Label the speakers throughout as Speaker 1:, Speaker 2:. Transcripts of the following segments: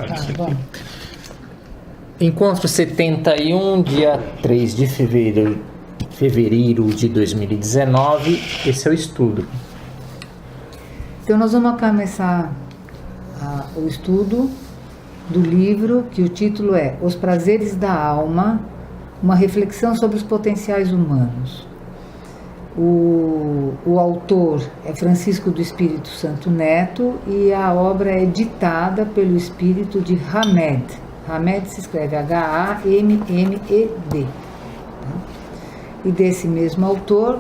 Speaker 1: mensagem isso aqui.
Speaker 2: Bom.
Speaker 3: Encontro 71, dia 3 de fevereiro de 2019. Esse é o estudo.
Speaker 2: Então nós vamos começar o estudo do livro, que o título é Os Prazeres da Alma, uma reflexão sobre os potenciais humanos. O autor é Francisco do Espírito Santo Neto e a obra é ditada pelo espírito de Hamed. Hamed se escreve H-A-M-M-E-D. E desse mesmo autor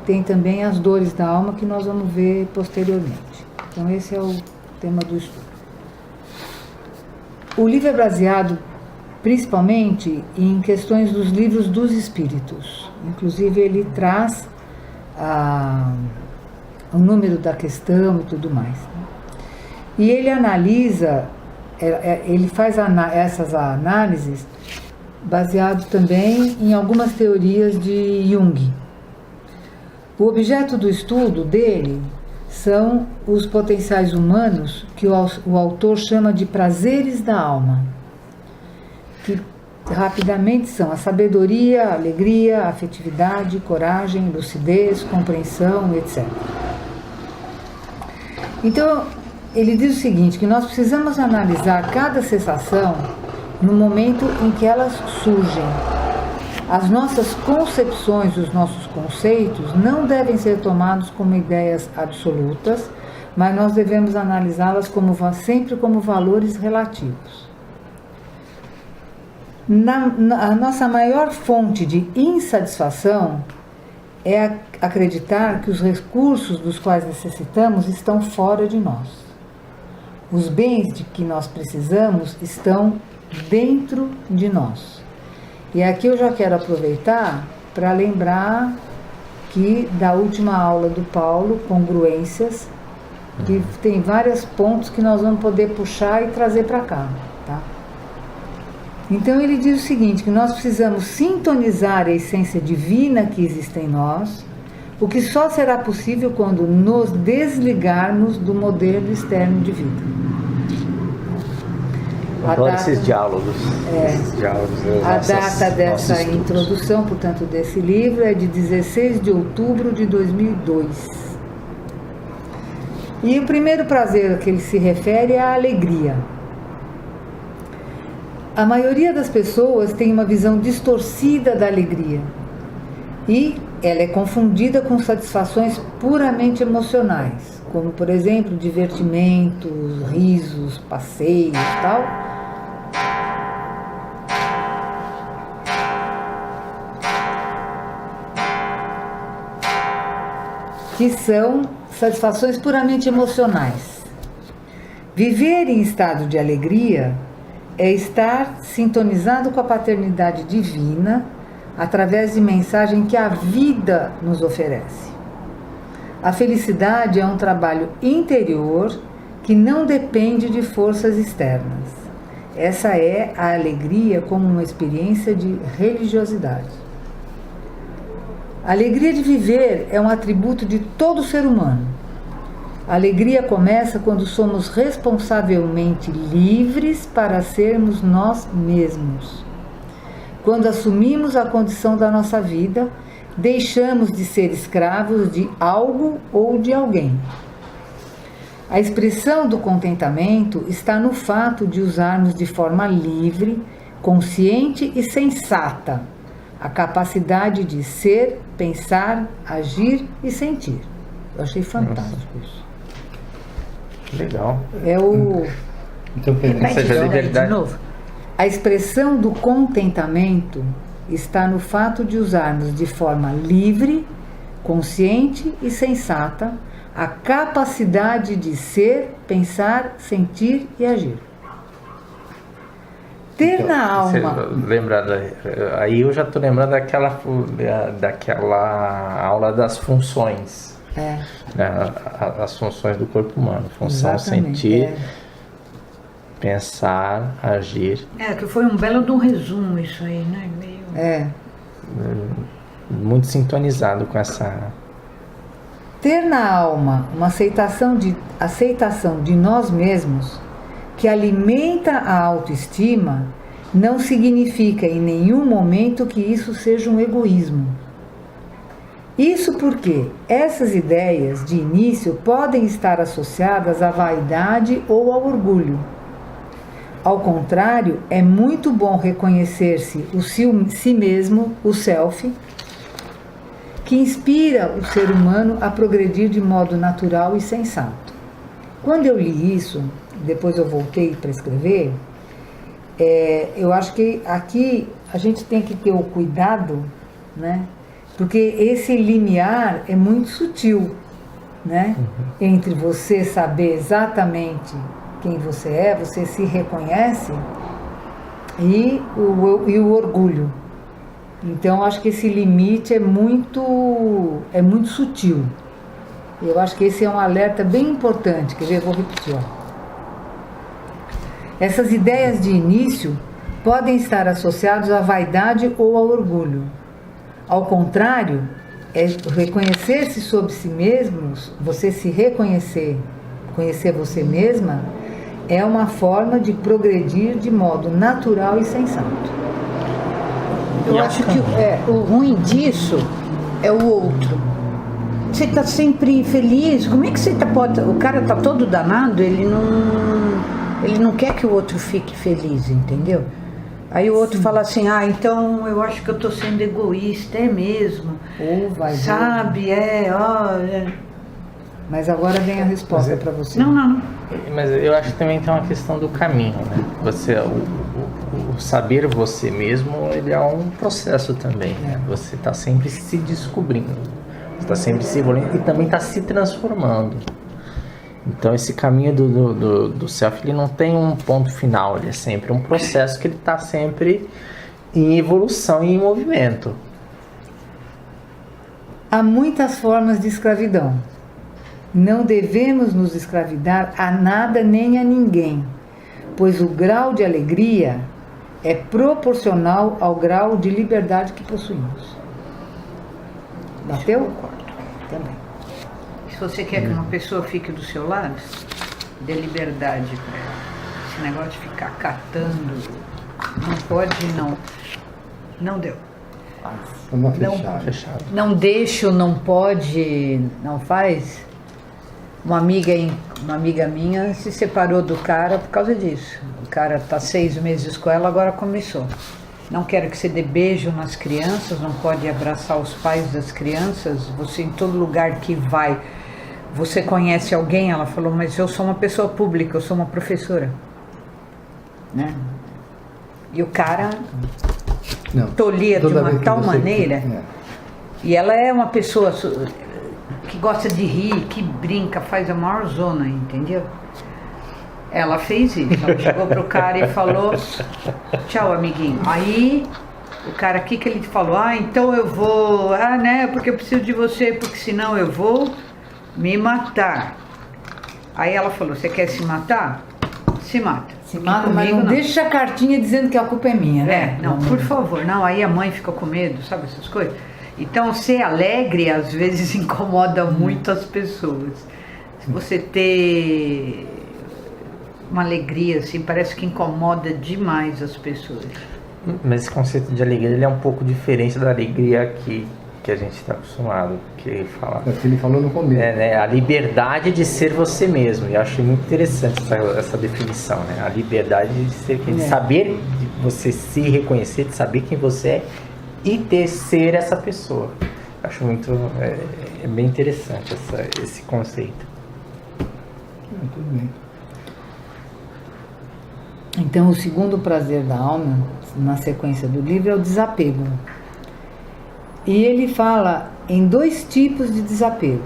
Speaker 2: tem também As Dores da Alma, que nós vamos ver posteriormente. Então esse é o tema do estudo. O livro é baseado principalmente em questões dos livros dos espíritos. Inclusive ele traz o número da questão e tudo mais. E ele analisa, ele faz essas análises baseado também em algumas teorias de Jung. O objeto do estudo dele são os potenciais humanos, que o autor chama de prazeres da alma, que rapidamente são a sabedoria, a alegria, a afetividade, coragem, lucidez, compreensão, etc. Então, ele diz o seguinte, que nós precisamos analisar cada sensação no momento em que elas surgem. As nossas concepções, os nossos conceitos não devem ser tomados como ideias absolutas, mas nós devemos analisá-las sempre como valores relativos. A nossa maior fonte de insatisfação é acreditar que os recursos dos quais necessitamos estão fora de nós. Os bens de que nós precisamos estão dentro de nós. E aqui eu já quero aproveitar para lembrar que da última aula do Paulo, Congruências, que tem vários pontos que nós vamos poder puxar e trazer para cá, tá? Então ele diz o seguinte, que nós precisamos sintonizar a essência divina que existe em nós, o que só será possível quando nos desligarmos do modelo externo de vida.
Speaker 3: Adoro esses diálogos.
Speaker 2: A data dessa introdução, portanto, desse livro é de 16 de outubro de 2002. E o primeiro prazer a que ele se refere é a alegria. A maioria das pessoas tem uma visão distorcida da alegria e ela é confundida com satisfações puramente emocionais, como, por exemplo, divertimentos, risos, passeios e tal. Que são satisfações puramente emocionais. Viver em estado de alegria é estar sintonizado com a paternidade divina através de mensagem que a vida nos oferece. A felicidade é um trabalho interior que não depende de forças externas. Essa é a alegria como uma experiência de religiosidade. A alegria de viver é um atributo de todo ser humano. A alegria começa quando somos responsavelmente livres para sermos nós mesmos. Quando assumimos a condição da nossa vida, deixamos de ser escravos de algo ou de alguém. A expressão do contentamento está no fato de usarmos de forma livre, consciente e sensata a capacidade de ser, pensar, agir e sentir. Eu achei fantástico isso.
Speaker 3: Legal.
Speaker 2: É o...
Speaker 1: Então,
Speaker 3: seja liberdade.
Speaker 2: De novo. A expressão do contentamento está no fato de usarmos de forma livre, consciente e sensata a capacidade de ser, pensar, sentir e agir. Ter
Speaker 3: Então,
Speaker 2: na alma...
Speaker 3: Aí eu já estou lembrando daquela aula das funções. As funções do corpo humano. Função,
Speaker 2: Exatamente,
Speaker 3: sentir, pensar, agir.
Speaker 4: Que foi um belo de um resumo isso aí, né?
Speaker 3: Muito sintonizado com essa...
Speaker 2: Ter na alma uma aceitação de nós mesmos, que alimenta a autoestima, não significa em nenhum momento que isso seja um egoísmo. Isso porque essas ideias, de início, podem estar associadas à vaidade ou ao orgulho. Ao contrário, é muito bom reconhecer-se si mesmo, o self, que inspira o ser humano a progredir de modo natural e sensato. Quando eu li isso, depois eu voltei para escrever, eu acho que aqui a gente tem que ter o cuidado, né? Porque esse limiar é muito sutil, né? Entre você saber exatamente quem você é, você se reconhece, e o orgulho. Então, acho que esse limite é muito sutil. Eu acho que esse é um alerta bem importante. Quer ver? Eu vou repetir. Ó. Essas ideias de início podem estar associadas à vaidade ou ao orgulho. Ao contrário, reconhecer-se sobre si mesmos, você se reconhecer, conhecer você mesma, é uma forma de progredir de modo natural e sensato.
Speaker 4: Eu acho que o ruim disso é o outro. Você está sempre feliz, como é que você pode... O cara está todo danado, ele não quer que o outro fique feliz, entendeu? Aí o outro fala assim, então eu acho que eu estou sendo egoísta, é mesmo.
Speaker 2: Ou vai
Speaker 4: sabe,
Speaker 2: Mas agora vem a resposta para você.
Speaker 4: Não.
Speaker 3: Mas eu acho que também tem uma questão do caminho, né? O saber você mesmo, ele é um processo também, né? Você está sempre se descobrindo, você está sempre se evoluindo e também está se transformando. Então esse caminho do self, ele não tem um ponto final, ele é sempre um processo que ele está sempre em evolução e em movimento.
Speaker 2: Há muitas formas de escravidão. Não devemos nos escravidar a nada nem a ninguém, pois o grau de alegria é proporcional ao grau de liberdade que possuímos. Bateu?
Speaker 4: Concordo.
Speaker 2: Também.
Speaker 4: Se você quer que uma pessoa fique do seu lado, dê liberdade para ela. Esse negócio de ficar catando, não pode, não deu.
Speaker 3: Fechado.
Speaker 4: Não deixo, não pode, não faz. Uma amiga minha se separou do cara por causa disso. O cara está 6 meses com ela, agora começou. Não quero que você dê beijo nas crianças, não pode abraçar os pais das crianças. Você, em todo lugar que vai, você conhece alguém? Ela falou, mas eu sou uma pessoa pública, eu sou uma professora. Né? E o cara tolia de uma tal maneira. E ela é uma pessoa que gosta de rir, que brinca, faz a maior zona, entendeu? Ela fez isso, ela chegou pro cara e falou, tchau, amiguinho. Aí, o cara, o que ele falou? Então eu vou, né, porque eu preciso de você, porque senão eu vou me matar. Aí ela falou, você quer se matar? Se mata.
Speaker 2: Se mata, mas não deixa a cartinha dizendo que a culpa é minha, né?
Speaker 4: Não, por favor, não, aí a mãe fica com medo, sabe essas coisas? Então, ser alegre, às vezes, incomoda muito as pessoas. Se você ter uma alegria, assim, parece que incomoda demais as pessoas.
Speaker 3: Mas esse conceito de alegria, ele é um pouco diferente da alegria que a gente está acostumado a falar.
Speaker 1: É o que ele falou no começo.
Speaker 3: Né? A liberdade de ser você mesmo. E eu acho muito interessante essa definição, né? A liberdade de saber, de você se reconhecer, de saber quem você é e ser essa pessoa. Acho muito... É bem interessante esse conceito.
Speaker 1: Tudo bem.
Speaker 2: Então, o segundo prazer da alma, na sequência do livro, é o desapego. E ele fala em 2 tipos de desapego.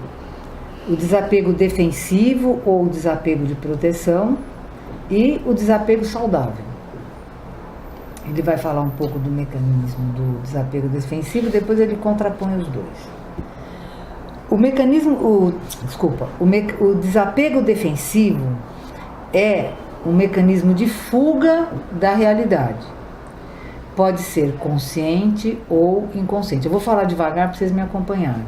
Speaker 2: O desapego defensivo ou o desapego de proteção e o desapego saudável. Ele vai falar um pouco do mecanismo do desapego defensivo, depois ele contrapõe os dois. O desapego defensivo é um mecanismo de fuga da realidade. Pode ser consciente ou inconsciente. Eu vou falar devagar para vocês me acompanharem.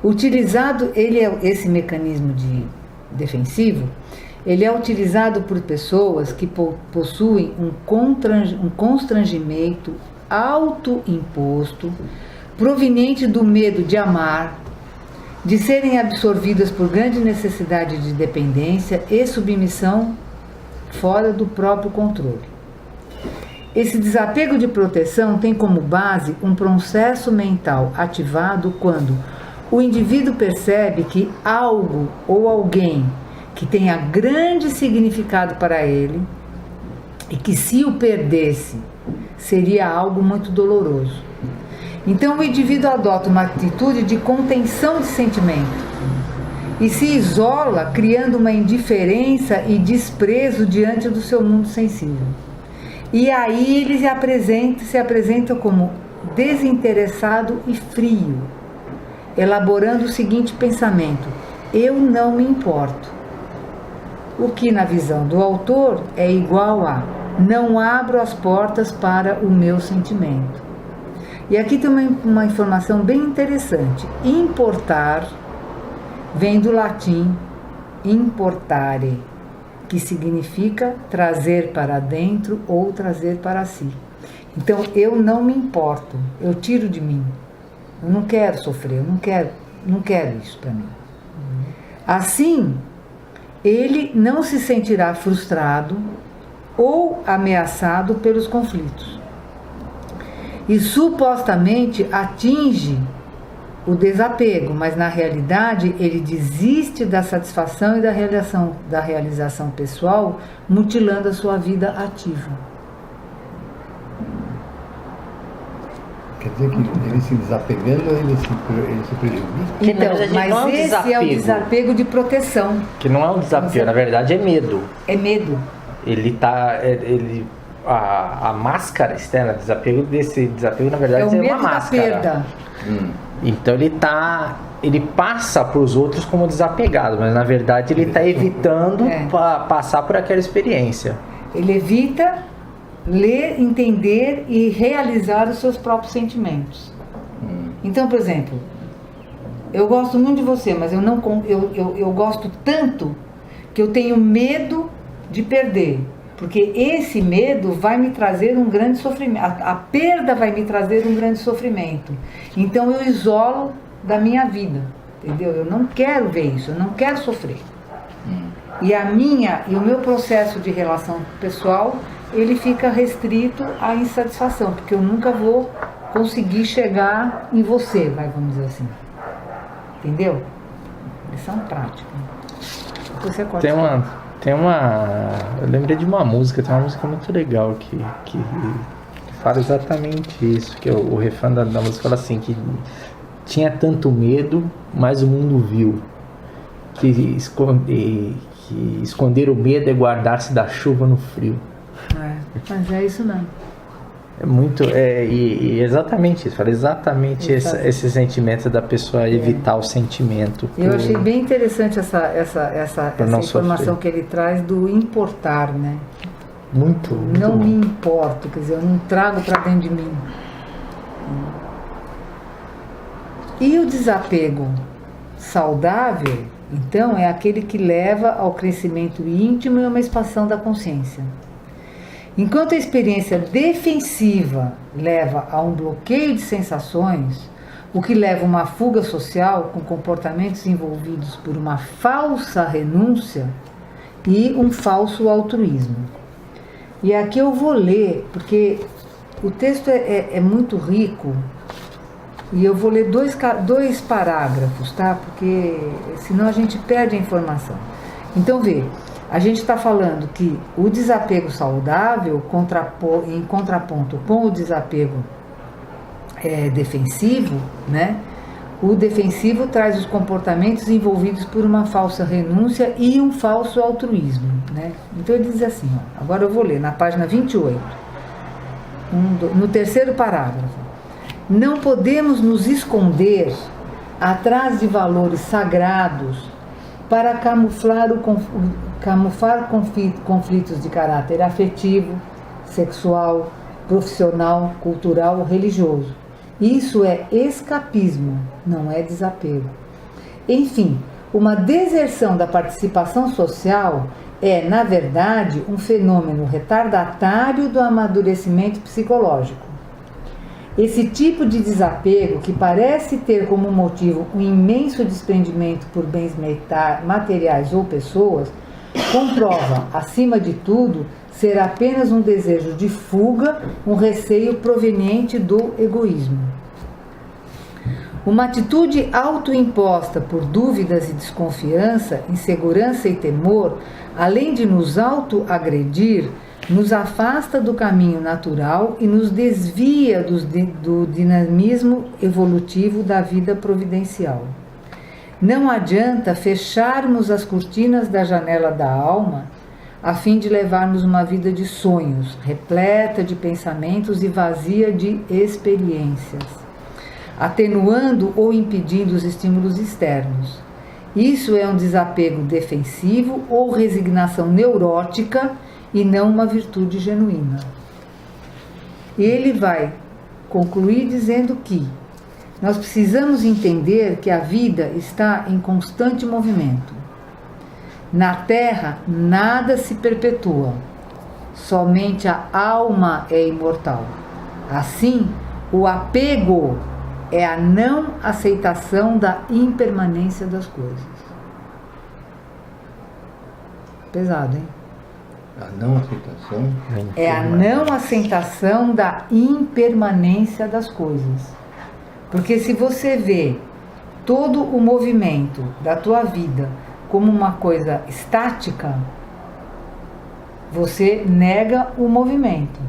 Speaker 2: Utilizado, esse mecanismo defensivo, Ele é utilizado por pessoas que possuem um constrangimento autoimposto, proveniente do medo de amar, de serem absorvidas por grande necessidade de dependência e submissão fora do próprio controle. Esse desapego de proteção tem como base um processo mental ativado quando o indivíduo percebe que algo ou alguém que tenha grande significado para ele e que, se o perdesse, seria algo muito doloroso. Então o indivíduo adota uma atitude de contenção de sentimento e se isola, criando uma indiferença e desprezo diante do seu mundo sensível. E aí ele se apresenta como desinteressado e frio, elaborando o seguinte pensamento: eu não me importo. O que, na visão do autor, é igual a não abro as portas para o meu sentimento. E aqui tem uma informação bem interessante. Importar vem do latim importare, que significa trazer para dentro ou trazer para si. Então, eu não me importo, eu tiro de mim. Eu não quero sofrer, eu não quero isso para mim. Assim, ele não se sentirá frustrado ou ameaçado pelos conflitos. E supostamente atinge o desapego, mas na realidade ele desiste da satisfação e da realização pessoal, mutilando a sua vida ativa.
Speaker 1: Quer dizer que ele se desapegando, ele se prejudica?
Speaker 3: Que, na
Speaker 2: Então,
Speaker 3: verdade,
Speaker 2: mas
Speaker 3: não é um
Speaker 2: esse é o
Speaker 3: desapego.
Speaker 2: desapego de proteção.
Speaker 3: Que não é um desapego, na verdade é medo.
Speaker 2: É medo.
Speaker 3: A máscara externa, desapego desse desapego, na verdade,
Speaker 2: É o
Speaker 3: é
Speaker 2: medo
Speaker 3: uma
Speaker 2: da
Speaker 3: máscara.
Speaker 2: perda.
Speaker 3: Então ele passa para os outros como desapegado, mas na verdade ele está evitando passar por aquela experiência.
Speaker 2: Ele evita ler, entender e realizar os seus próprios sentimentos. Então, por exemplo, eu gosto muito de você, mas eu gosto tanto que eu tenho medo de perder. Porque esse medo vai me trazer um grande sofrimento. A perda vai me trazer um grande sofrimento. Então eu isolo da minha vida. Entendeu? Eu não quero ver isso, eu não quero sofrer. E o meu processo de relação pessoal, ele fica restrito à insatisfação, porque eu nunca vou conseguir chegar em você, vamos dizer assim. Entendeu? Lição prática. Você corta.
Speaker 3: Eu lembrei de uma música, tem uma música muito legal que fala exatamente isso, que o refrão da música fala assim, que tinha tanto medo, mas o mundo viu, que esconder o medo é guardar-se da chuva no frio.
Speaker 2: Mas é isso não.
Speaker 3: É muito, e exatamente isso, fala exatamente esse sentimento da pessoa evitar o sentimento.
Speaker 2: Eu achei bem interessante essa informação
Speaker 3: sofrer.
Speaker 2: que ele traz do importar, né?
Speaker 3: Muito
Speaker 2: Não
Speaker 3: bom.
Speaker 2: me importo, quer dizer, eu não trago para dentro de mim. E o desapego saudável, então, é aquele que leva ao crescimento íntimo e a uma expansão da consciência. Enquanto a experiência defensiva leva a um bloqueio de sensações, o que leva a uma fuga social com comportamentos envolvidos por uma falsa renúncia e um falso altruísmo. E aqui eu vou ler, porque o texto é muito rico, e eu vou ler dois parágrafos, tá? Porque senão a gente perde a informação. Então, vê. A gente está falando que o desapego saudável, em contraponto com o desapego defensivo, né? O defensivo traz os comportamentos envolvidos por uma falsa renúncia e um falso altruísmo, né? Então ele diz assim, ó, agora eu vou ler na página 28, no terceiro parágrafo. Não podemos nos esconder atrás de valores sagrados para camuflar conflitos de caráter afetivo, sexual, profissional, cultural ou religioso. Isso é escapismo, não é desapego. Enfim, uma deserção da participação social é, na verdade, um fenômeno retardatário do amadurecimento psicológico. Esse tipo de desapego, que parece ter como motivo um imenso desprendimento por bens materiais ou pessoas, comprova, acima de tudo, ser apenas um desejo de fuga, um receio proveniente do egoísmo. Uma atitude autoimposta por dúvidas e desconfiança, insegurança e temor, além de nos autoagredir, nos afasta do caminho natural e nos desvia do dinamismo evolutivo da vida providencial. Não adianta fecharmos as cortinas da janela da alma a fim de levarmos uma vida de sonhos, repleta de pensamentos e vazia de experiências, atenuando ou impedindo os estímulos externos. Isso é um desapego defensivo ou resignação neurótica e não uma virtude genuína. Ele vai concluir dizendo que nós precisamos entender que a vida está em constante movimento. Na Terra, nada se perpetua, somente a alma é imortal. Assim, o apego é a não aceitação da impermanência das coisas. Pesado, hein?
Speaker 1: A não aceitação.
Speaker 2: É a não aceitação da impermanência das coisas. Porque se você vê todo o movimento da tua vida como uma coisa estática, você nega o movimento.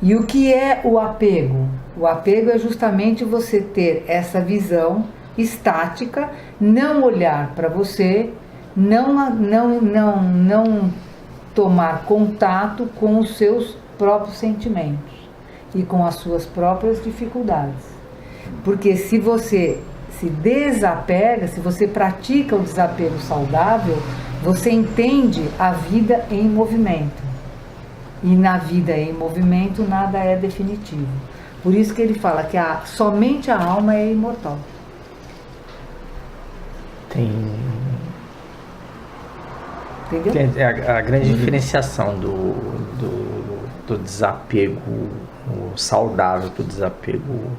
Speaker 2: E o que é o apego? O apego é justamente você ter essa visão estática, não olhar para você, não tomar contato com os seus próprios sentimentos e com as suas próprias dificuldades. Porque se você se desapega, se você pratica o desapego saudável, você entende a vida em movimento. E na vida em movimento nada é definitivo. Por isso que ele fala que somente a alma é imortal. Entendeu?
Speaker 3: Tem a grande diferenciação do desapego saudável, do desapego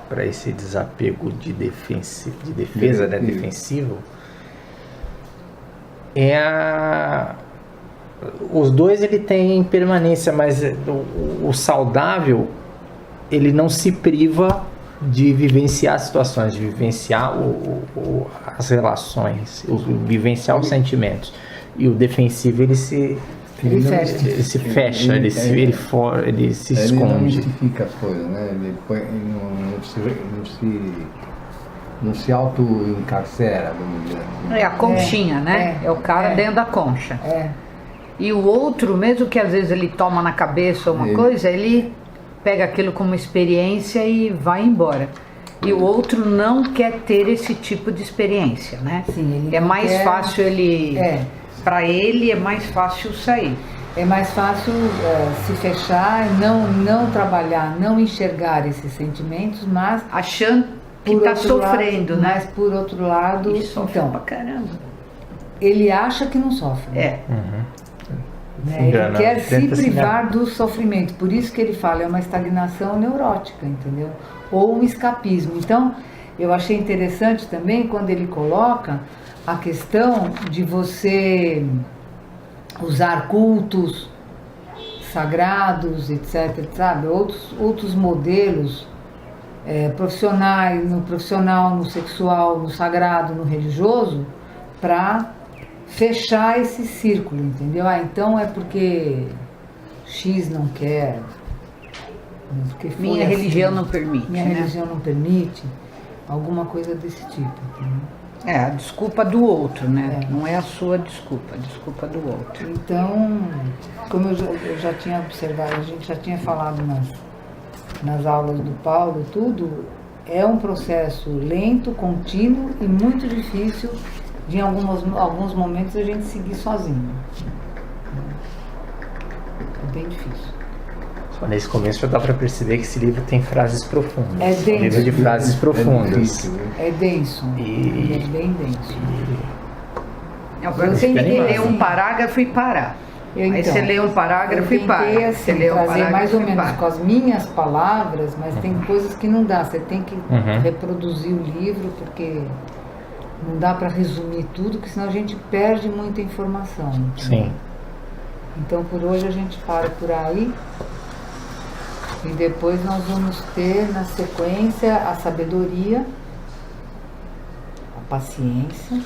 Speaker 3: para esse desapego de defesa, né, defensivo, os dois ele tem permanência, mas o saudável ele não se priva de vivenciar situações, de vivenciar as relações, vivenciar os sentimentos. E o defensivo ele se fecha, ele se esconde.
Speaker 1: Ele não mistifica as coisas, né? Ele não se auto-encarcera, vamos dizer assim.
Speaker 4: É a conchinha, né? É o cara dentro da concha. E o outro, mesmo que às vezes ele toma na cabeça uma coisa, ele pega aquilo como experiência e vai embora. E o outro não quer ter esse tipo de experiência, né?
Speaker 2: Sim, ele
Speaker 4: é mais fácil ele... Para ele é mais fácil sair.
Speaker 2: É mais fácil se fechar, não trabalhar, não enxergar esses sentimentos, mas...
Speaker 4: achando que está sofrendo,
Speaker 2: lado,
Speaker 4: né?
Speaker 2: Mas por outro lado...
Speaker 4: Ele sofre pra caramba.
Speaker 2: Ele acha que não sofre.
Speaker 3: Uhum.
Speaker 2: Né? Ele quer se privar do sofrimento. Por isso que ele fala, é uma estagnação neurótica, entendeu? Ou um escapismo. Então, eu achei interessante também quando ele coloca a questão de você usar cultos sagrados, etc, sabe? Outros modelos profissionais, no profissional, no sexual, no sagrado, no religioso, para fechar esse círculo, entendeu? Então é porque X não quer, porque
Speaker 4: minha religião não permite.
Speaker 2: Minha religião não permite, alguma coisa desse tipo, entendeu?
Speaker 4: A desculpa do outro, né? Não é a sua desculpa, a desculpa do outro.
Speaker 2: Então, como eu já tinha observado, a gente já tinha falado nas aulas do Paulo, tudo é um processo lento, contínuo e muito difícil de em alguns momentos a gente seguir sozinho. É bem difícil.
Speaker 3: Só nesse começo já dá para perceber que esse livro tem frases profundas.
Speaker 2: É denso.
Speaker 3: Um livro de frases profundas.
Speaker 2: É denso.
Speaker 3: E
Speaker 2: é bem denso.
Speaker 4: Eu tentei ler um parágrafo e parar. Aí você lê um parágrafo e para.
Speaker 2: Eu tentei,
Speaker 4: Você
Speaker 2: assim,
Speaker 4: lê um
Speaker 2: trazer
Speaker 4: parágrafo
Speaker 2: mais ou
Speaker 4: e
Speaker 2: menos
Speaker 4: para.
Speaker 2: com as minhas palavras, mas tem coisas que não dá. Você tem que reproduzir o livro, porque não dá para resumir tudo, porque senão a gente perde muita informação.
Speaker 3: Sim.
Speaker 2: Então, por hoje a gente para por aí. E depois nós vamos ter, na sequência, a sabedoria, a paciência,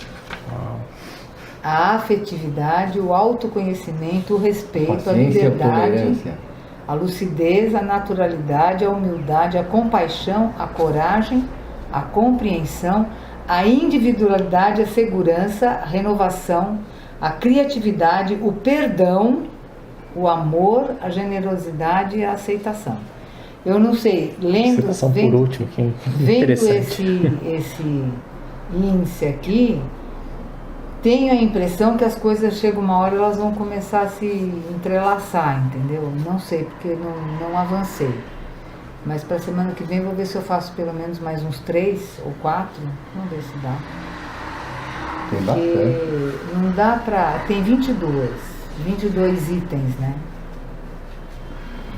Speaker 2: a afetividade, o autoconhecimento, o respeito, a
Speaker 1: Paciência,
Speaker 2: liberdade,
Speaker 1: tolerância.
Speaker 2: a lucidez, a naturalidade, a humildade, a compaixão, a coragem, a compreensão, a individualidade, a segurança, a renovação, a criatividade, o perdão, o amor, a generosidade e a aceitação. Eu não sei, lendo,
Speaker 3: Aceitação por último, que
Speaker 2: vendo
Speaker 3: interessante.
Speaker 2: esse índice aqui, tenho a impressão que as coisas chegam uma hora, elas vão começar a se entrelaçar, entendeu? Não sei, porque não avancei. Mas para a semana que vem vou ver se eu faço pelo menos mais uns 3 ou 4. Vamos ver se dá.
Speaker 1: Tem bastante.
Speaker 2: Porque não dá pra... Tem 22 itens, né?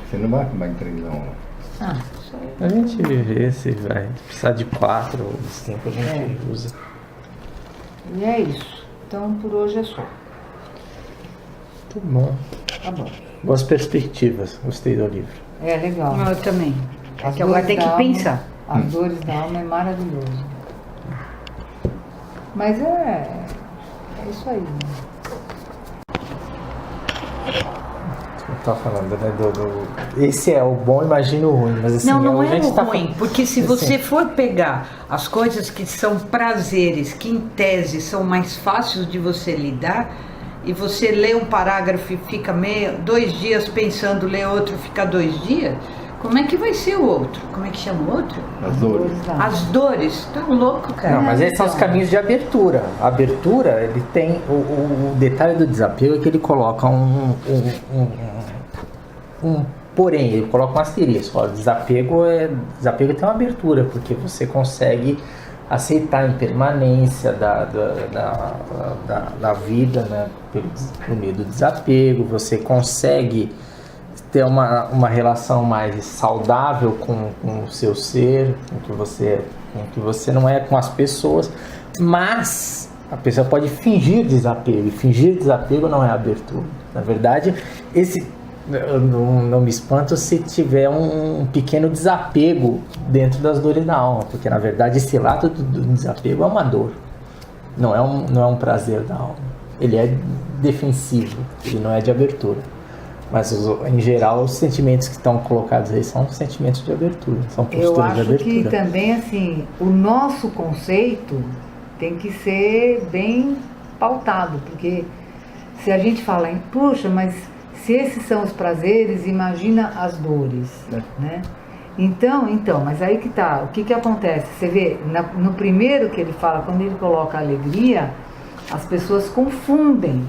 Speaker 1: Você não vai acabar em 3 não.
Speaker 2: Ah, isso aí.
Speaker 3: A gente vê se vai precisar de 4 ou 5, a gente usa.
Speaker 2: E é isso. Então por hoje é só.
Speaker 3: Muito bom.
Speaker 2: Tá bom.
Speaker 3: Boas perspectivas, gostei do livro.
Speaker 2: É legal.
Speaker 4: Eu também.
Speaker 2: As
Speaker 4: Que agora
Speaker 2: dores
Speaker 4: tem
Speaker 2: da
Speaker 4: que
Speaker 2: alma-
Speaker 4: pensar.
Speaker 2: As dores da alma é maravilhoso. Mas é isso aí. Né?
Speaker 3: Como eu tava falando, né? Esse é o bom, imagina o ruim. Mas assim,
Speaker 4: Não
Speaker 3: a
Speaker 4: é
Speaker 3: gente
Speaker 4: o
Speaker 3: tá
Speaker 4: ruim,
Speaker 3: fal-
Speaker 4: porque se
Speaker 3: assim,
Speaker 4: você for pegar as coisas que são prazeres, que em tese são mais fáceis de você lidar, e você lê um parágrafo e fica 2 dias pensando, lê outro e fica 2 dias, como é que vai ser o outro? Como é que chama o outro?
Speaker 1: As dores.
Speaker 2: da alma.
Speaker 4: As dores. Tá louco, cara.
Speaker 3: Não, mas esses são os caminhos de abertura. A abertura, ele tem. O detalhe do desapego é que ele coloca um porém, ele coloca um asterisco. Ó, desapego tem uma abertura, porque você consegue aceitar a impermanência da vida, né, por meio do desapego. Você consegue ter uma relação mais saudável com o seu ser, com o que você não é com as pessoas, mas a pessoa pode fingir desapego, e fingir desapego não é abertura. Na verdade, eu não me espanto se tiver um pequeno desapego dentro das dores da alma, porque na verdade esse lado do desapego é uma dor, não é um prazer da alma. Ele é defensivo, ele não é de abertura. Mas, em geral, os sentimentos que estão colocados aí são sentimentos de abertura, são
Speaker 2: Eu
Speaker 3: posturas de
Speaker 2: acho
Speaker 3: abertura.
Speaker 2: que também, assim, o nosso conceito tem que ser bem pautado, porque se a gente fala em, puxa, mas se esses são os prazeres, imagina as dores, né? Então, mas aí que tá, o que acontece? Você vê, no primeiro que ele fala, quando ele coloca a alegria, as pessoas confundem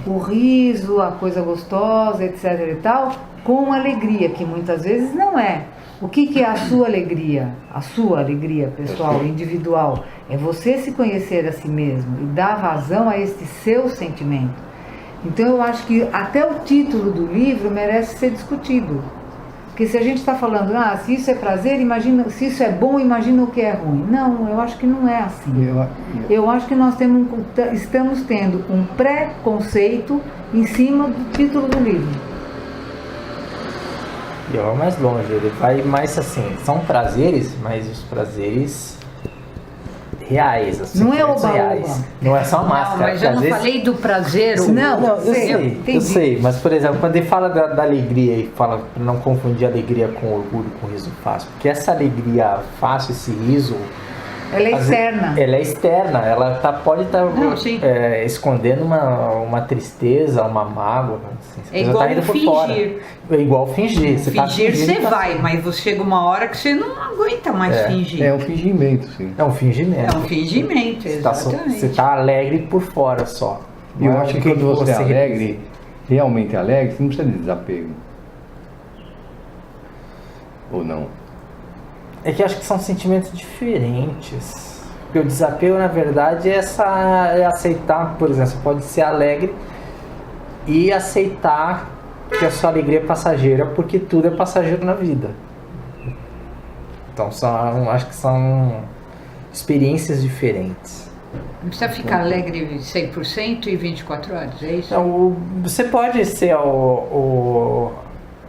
Speaker 2: o riso, a coisa gostosa, etc e tal, com alegria, que muitas vezes não é. O que é a sua alegria? A sua alegria pessoal, individual, é você se conhecer a si mesmo e dar vazão a esse seu sentimento. Então eu acho que até o título do livro merece ser discutido. Porque se a gente está falando, se isso é prazer, imagina, se isso é bom, imagina o que é ruim. Não, eu acho que não é assim. Eu acho que nós estamos tendo um pré-conceito em cima do título do livro.
Speaker 3: E eu vou mais longe, ele vai mais assim, são prazeres, mas os prazeres reais, os
Speaker 2: Não é
Speaker 3: sentimentos
Speaker 2: oba-oba.
Speaker 3: reais. Não é só a máscara.
Speaker 4: Não, mas
Speaker 3: porque
Speaker 4: eu
Speaker 3: às
Speaker 4: não
Speaker 3: vezes-
Speaker 4: falei do prazer.
Speaker 2: Não,
Speaker 3: eu sei, mas por exemplo, quando ele fala da alegria e fala para não confundir alegria com orgulho, com riso fácil, porque essa alegria fácil, esse riso,
Speaker 2: Ela é
Speaker 3: às vezes,
Speaker 2: externa.
Speaker 3: ela é externa, ela pode estar
Speaker 4: Não, sim.
Speaker 3: escondendo uma tristeza, uma mágoa. Assim, a
Speaker 4: É
Speaker 3: pessoa
Speaker 4: igual
Speaker 3: tá indo por
Speaker 4: fingir.
Speaker 3: fora. É igual fingir. Você tá
Speaker 4: Fingir
Speaker 3: fingindo
Speaker 4: você
Speaker 3: que tá-
Speaker 4: vai, mas você chega uma hora que você não aguenta mais fingir.
Speaker 1: É um fingimento, sim.
Speaker 3: É um fingimento.
Speaker 4: É um fingimento, exatamente.
Speaker 3: Você tá alegre por fora só.
Speaker 1: E eu
Speaker 3: Não é
Speaker 1: acho
Speaker 3: o
Speaker 1: que quando você é
Speaker 3: representa.
Speaker 1: alegre, realmente alegre, você não precisa de desapego. Ou não?
Speaker 3: É que eu acho que são sentimentos diferentes. Porque o desapego, na verdade, é aceitar, por exemplo, você pode ser alegre e aceitar que a sua alegria é passageira, porque tudo é passageiro na vida. Então, acho que são experiências diferentes.
Speaker 4: Não precisa ficar alegre 100% e 24 horas, é isso?
Speaker 3: Então, você pode ser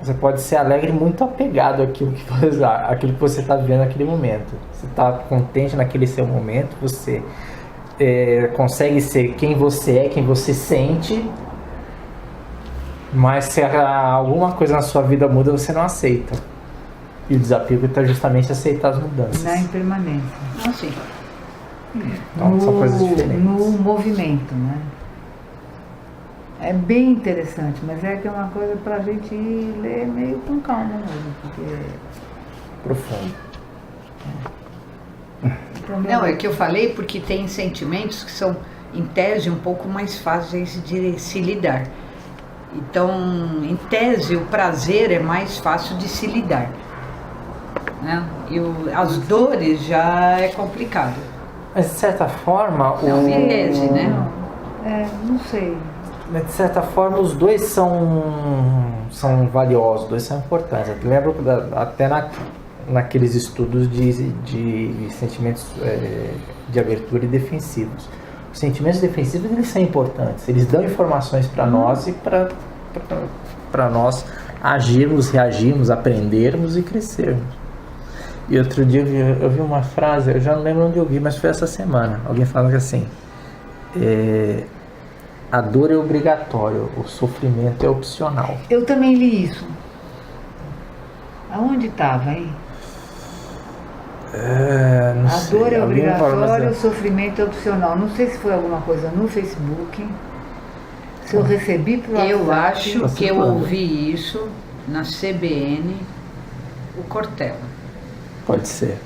Speaker 3: você pode ser alegre muito apegado àquilo que você está vivendo naquele momento. Você está contente naquele seu momento, você consegue ser quem você é, quem você sente, mas se alguma coisa na sua vida muda, você não aceita. E o desapego está justamente aceitar as mudanças.
Speaker 2: Na impermanência.
Speaker 4: Ah, sim.
Speaker 3: Então, são coisas diferentes.
Speaker 2: No movimento, né? É bem interessante, mas é que é uma coisa pra gente ler meio com calma mesmo, porque...
Speaker 3: Profundo.
Speaker 4: Não, é que eu falei porque tem sentimentos que são, em tese, um pouco mais fáceis de se lidar. Então, em tese, o prazer é mais fácil de se lidar, né? E as dores já é complicado.
Speaker 3: Mas, de certa forma...
Speaker 4: Não, em tese, né?
Speaker 2: não sei.
Speaker 3: Mas, de certa forma, os dois são valiosos, os dois são importantes. Eu lembro até naqueles estudos de sentimentos de abertura e defensivos. Os sentimentos defensivos, eles são importantes, eles dão informações para nós e para nós agirmos, reagirmos, aprendermos e crescermos. E outro dia eu vi uma frase, eu já não lembro onde eu vi, mas foi essa semana. Alguém falando assim: a dor é obrigatória, o sofrimento é opcional.
Speaker 2: Eu também li isso. Aonde estava, hein?
Speaker 3: Não
Speaker 2: A
Speaker 3: sei,
Speaker 2: dor é
Speaker 3: alguém falou,
Speaker 2: obrigatória, o
Speaker 3: mas
Speaker 2: sofrimento é opcional. Não sei se foi alguma coisa no Facebook, se eu recebi por
Speaker 4: Eu
Speaker 2: WhatsApp.
Speaker 4: acho que eu ouvi isso na CBN, o Cortella.
Speaker 3: pode ser.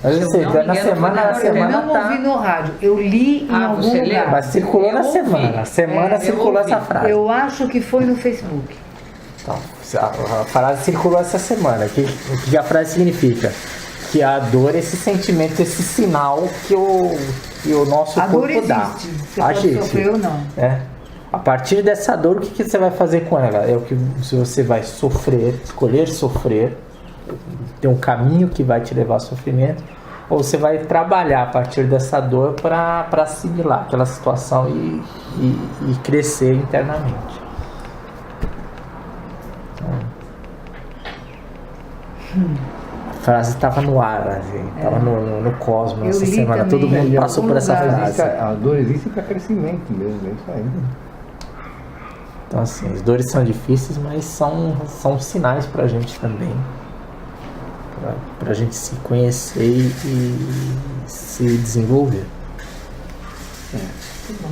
Speaker 3: Mas
Speaker 4: Se eu
Speaker 3: assim,
Speaker 4: não
Speaker 3: na
Speaker 4: me engano,
Speaker 3: semana,
Speaker 4: foi
Speaker 3: na
Speaker 4: na
Speaker 2: Eu
Speaker 3: semana
Speaker 2: não
Speaker 3: tá...
Speaker 2: ouvi no rádio, eu li em algum
Speaker 4: você leu?
Speaker 2: lugar.
Speaker 3: Mas circulou na
Speaker 4: Eu ouvi.
Speaker 3: semana. A semana
Speaker 4: eu
Speaker 3: circulou
Speaker 4: ouvi.
Speaker 3: essa frase.
Speaker 2: Eu acho que foi no Facebook.
Speaker 3: Então, a frase circulou essa semana. O que a frase significa? Que a dor é esse sentimento, esse sinal que o nosso
Speaker 2: A dor
Speaker 3: corpo
Speaker 2: existe,
Speaker 3: dá.
Speaker 2: você pode sofrer ou não.
Speaker 3: A partir dessa dor, o que você vai fazer com ela? É o que se você vai sofrer, escolher sofrer, tem um caminho que vai te levar ao sofrimento, ou você vai trabalhar a partir dessa dor para assimilar aquela situação e crescer internamente. A frase estava no ar, assim, estava no cosmos
Speaker 2: Eu
Speaker 3: essa
Speaker 2: li
Speaker 3: semana,
Speaker 2: também.
Speaker 3: todo mundo
Speaker 1: Em
Speaker 3: passou
Speaker 1: algum
Speaker 3: por essa
Speaker 1: lugar
Speaker 3: frase.
Speaker 1: A dor existe para crescimento mesmo, é isso aí.
Speaker 3: Então, assim, as dores são difíceis, mas são sinais pra gente também. Pra gente se conhecer e se desenvolver.
Speaker 1: Tá bom.